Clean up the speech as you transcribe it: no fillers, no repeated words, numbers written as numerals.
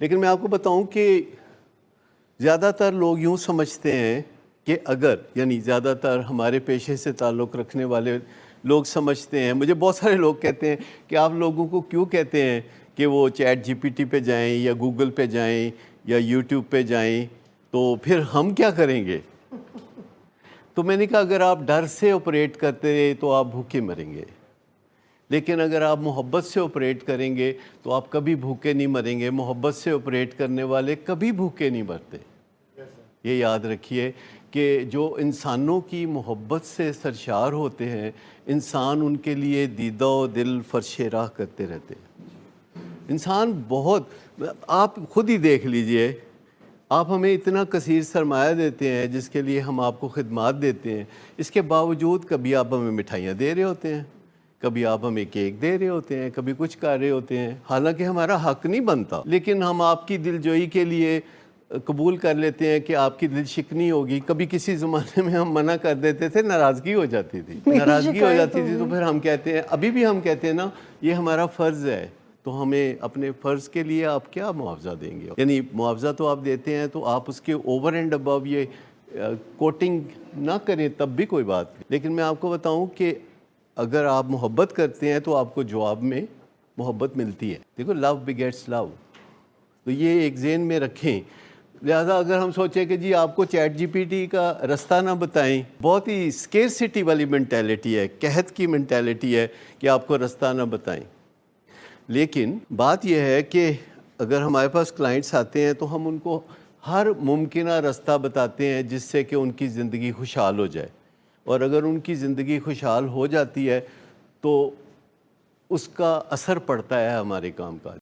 لیکن میں آپ کو بتاؤں کہ زیادہ تر لوگ یوں سمجھتے ہیں کہ اگر یعنی زیادہ تر ہمارے پیشے سے تعلق رکھنے والے لوگ سمجھتے ہیں، مجھے بہت سارے لوگ کہتے ہیں کہ آپ لوگوں کو کیوں کہتے ہیں کہ وہ چیٹ جی پی ٹی پہ جائیں یا گوگل پہ جائیں یا یوٹیوب پہ جائیں، تو پھر ہم کیا کریں گے؟ تو میں نے کہا اگر آپ ڈر سے آپریٹ کرتے رہے تو آپ بھوکے مریں گے، لیکن اگر آپ محبت سے آپریٹ کریں گے تو آپ کبھی بھوکے نہیں مریں گے۔ محبت سے آپریٹ کرنے والے کبھی بھوکے نہیں مرتے۔ یہ یاد رکھیے کہ جو انسانوں کی محبت سے سرشار ہوتے ہیں، انسان ان کے لیے دیدہ و دل فرش راہ کرتے رہتے ہیں۔ انسان بہت، آپ خود ہی دیکھ لیجئے، آپ ہمیں اتنا کثیر سرمایہ دیتے ہیں جس کے لیے ہم آپ کو خدمات دیتے ہیں، اس کے باوجود کبھی آپ ہمیں مٹھائیاں دے رہے ہوتے ہیں، کبھی آپ ہمیں کیک دے رہے ہوتے ہیں، کبھی کچھ کر رہے ہوتے ہیں، حالانکہ ہمارا حق نہیں بنتا، لیکن ہم آپ کی دل جوئی کے لیے قبول کر لیتے ہیں کہ آپ کی دل شکنی ہوگی۔ کبھی کسی زمانے میں ہم منع کر دیتے تھے، ناراضگی ہو جاتی تھی، تو پھر ہم کہتے ہیں، ابھی بھی ہم کہتے ہیں نا، یہ ہمارا فرض ہے، تو ہمیں اپنے فرض کے لیے آپ کیا معاوضہ دیں گے؟ یعنی معاوضہ تو آپ دیتے ہیں تو آپ اس کے اوور اینڈ ابو یہ کوٹنگ نہ کریں، تب بھی کوئی بات نہیں۔ لیکن میں آپ کو بتاؤں کہ اگر آپ محبت کرتے ہیں تو آپ کو جواب میں محبت ملتی ہے۔ دیکھو، لو بگیٹس لو، تو یہ ایک ذہن میں رکھیں۔ لہٰذا اگر ہم سوچیں کہ جی آپ کو چیٹ جی پی ٹی کا رستہ نہ بتائیں، بہت ہی اسکیرسٹی والی مینٹیلٹی ہے، قحط کی مینٹیلٹی ہے کہ آپ کو رستہ نہ بتائیں۔ لیکن بات یہ ہے کہ اگر ہمارے پاس کلائنٹس آتے ہیں تو ہم ان کو ہر ممکنہ رستہ بتاتے ہیں جس سے کہ ان کی زندگی خوشحال ہو جائے، اور اگر ان کی زندگی خوشحال ہو جاتی ہے تو اس کا اثر پڑتا ہے ہمارے کام کاج۔